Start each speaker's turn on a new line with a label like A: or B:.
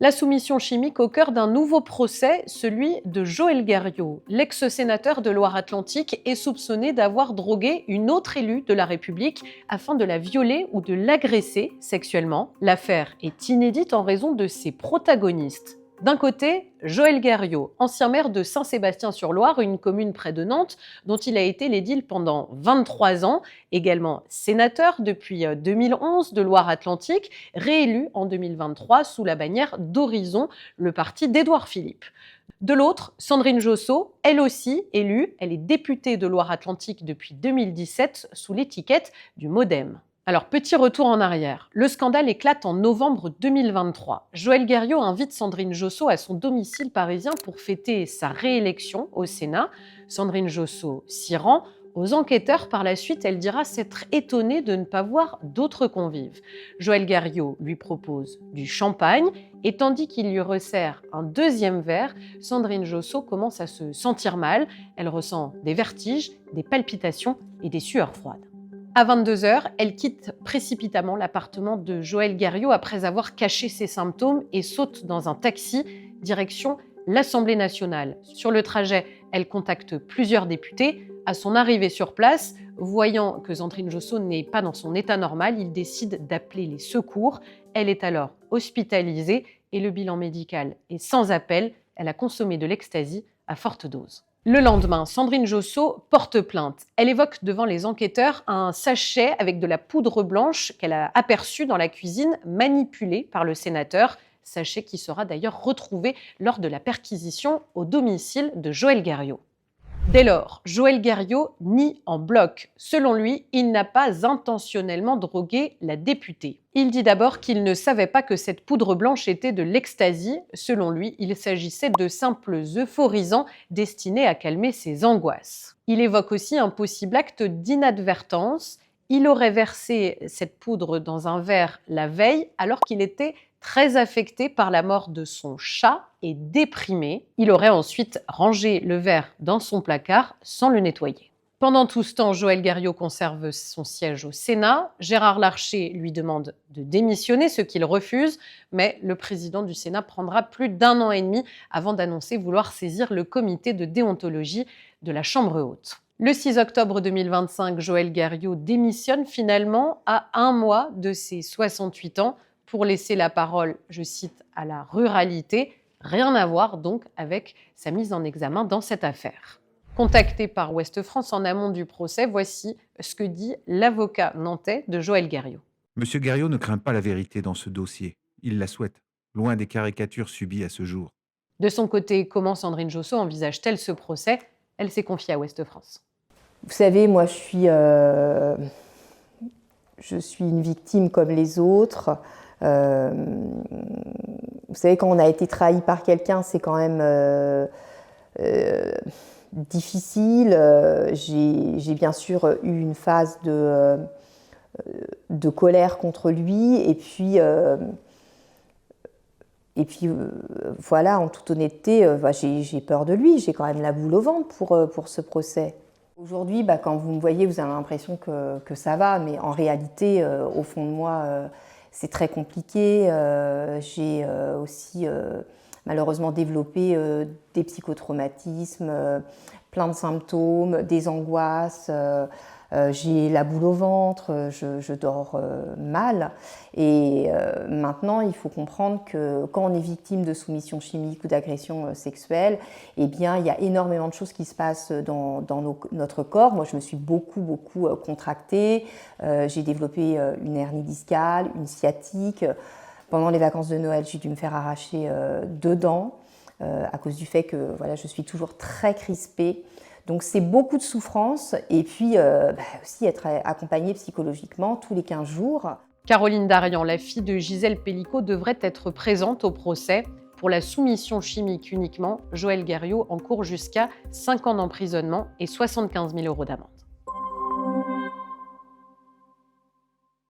A: La soumission chimique au cœur d'un nouveau procès, celui de Joël Guerriau. L'ex-sénateur de Loire-Atlantique est soupçonné d'avoir drogué une autre élue de la République afin de la violer ou de l'agresser sexuellement. L'affaire est inédite en raison de ses protagonistes. D'un côté, Joël Guerriau, ancien maire de Saint-Sébastien-sur-Loire, une commune près de Nantes, dont il a été l'édile pendant 23 ans, également sénateur depuis 2011 de Loire-Atlantique, réélu en 2023 sous la bannière d'Horizon, le parti d'Édouard Philippe. De l'autre, Sandrine Josso, elle aussi élue, elle est députée de Loire-Atlantique depuis 2017 sous l'étiquette du MoDem. Alors, petit retour en arrière. Le scandale éclate en novembre 2023. Joël Guerriau invite Sandrine Josso à son domicile parisien pour fêter sa réélection au Sénat. Sandrine Josso s'y rend. Aux enquêteurs, par la suite, elle dira s'être étonnée de ne pas voir d'autres convives. Joël Guerriau lui propose du champagne et tandis qu'il lui resserre un deuxième verre, Sandrine Josso commence à se sentir mal. Elle ressent des vertiges, des palpitations et des sueurs froides. À 22h, elle quitte précipitamment l'appartement de Joël Guerriau après avoir caché ses symptômes et saute dans un taxi direction l'Assemblée nationale. Sur le trajet, elle contacte plusieurs députés. À son arrivée sur place, voyant que Sandrine Josso n'est pas dans son état normal, il décide d'appeler les secours. Elle est alors hospitalisée et le bilan médical est sans appel. Elle a consommé de l'ecstasy à forte dose. Le lendemain, Sandrine Josso porte plainte. Elle évoque devant les enquêteurs un sachet avec de la poudre blanche qu'elle a aperçu dans la cuisine, manipulé par le sénateur, sachet qui sera d'ailleurs retrouvé lors de la perquisition au domicile de Joël Guerriau. Dès lors, Joël Guerriau nie en bloc. Selon lui, il n'a pas intentionnellement drogué la députée. Il dit d'abord qu'il ne savait pas que cette poudre blanche était de l'ecstasy. Selon lui, il s'agissait de simples euphorisants destinés à calmer ses angoisses. Il évoque aussi un possible acte d'inadvertance. Il aurait versé cette poudre dans un verre la veille alors qu'il était très affecté par la mort de son chat et déprimé. Il aurait ensuite rangé le verre dans son placard sans le nettoyer. Pendant tout ce temps, Joël Guerriau conserve son siège au Sénat. Gérard Larcher lui demande de démissionner, ce qu'il refuse, mais le président du Sénat prendra plus d'1 an et demi avant d'annoncer vouloir saisir le comité de déontologie de la Chambre haute. Le 6 octobre 2025, Joël Guerriau démissionne finalement à 1 mois de ses 68 ans pour laisser la parole, je cite, à la ruralité. Rien à voir donc avec sa mise en examen dans cette affaire. Contacté par Ouest France en amont du procès, voici ce que dit l'avocat nantais de Joël Guerriau.
B: Monsieur Guerriau ne craint pas la vérité dans ce dossier. Il la souhaite, loin des caricatures subies à ce jour.
A: De son côté, comment Sandrine Josso envisage-t-elle ce procès? Elle s'est confiée à Ouest France.
C: Vous savez, moi je suis une victime comme les autres. Vous savez, quand on a été trahi par quelqu'un, c'est quand même difficile. J'ai bien sûr eu une phase de colère contre lui, et puis voilà, en toute honnêteté, j'ai peur de lui. J'ai quand même la boule au ventre pour ce procès. Aujourd'hui, quand vous me voyez, vous avez l'impression que ça va, mais en réalité, au fond de moi, c'est très compliqué. J'ai aussi malheureusement développé des psychotraumatismes, plein de symptômes, des angoisses. J'ai la boule au ventre, je dors mal. Et maintenant, il faut comprendre que quand on est victime de soumission chimique ou d'agression sexuelle, eh bien, il y a énormément de choses qui se passent dans notre corps. Moi, je me suis beaucoup contractée. J'ai développé une hernie discale, une sciatique. Pendant les vacances de Noël, j'ai dû me faire arracher 2 dents à cause du fait que voilà, je suis toujours très crispée. Donc c'est beaucoup de souffrance et puis aussi être accompagnée psychologiquement tous les 15 jours.
A: Caroline Darian, la fille de Gisèle Pellicot, devrait être présente au procès. Pour la soumission chimique uniquement, Joël Guerriau encourt jusqu'à 5 ans d'emprisonnement et 75 000 € d'amende.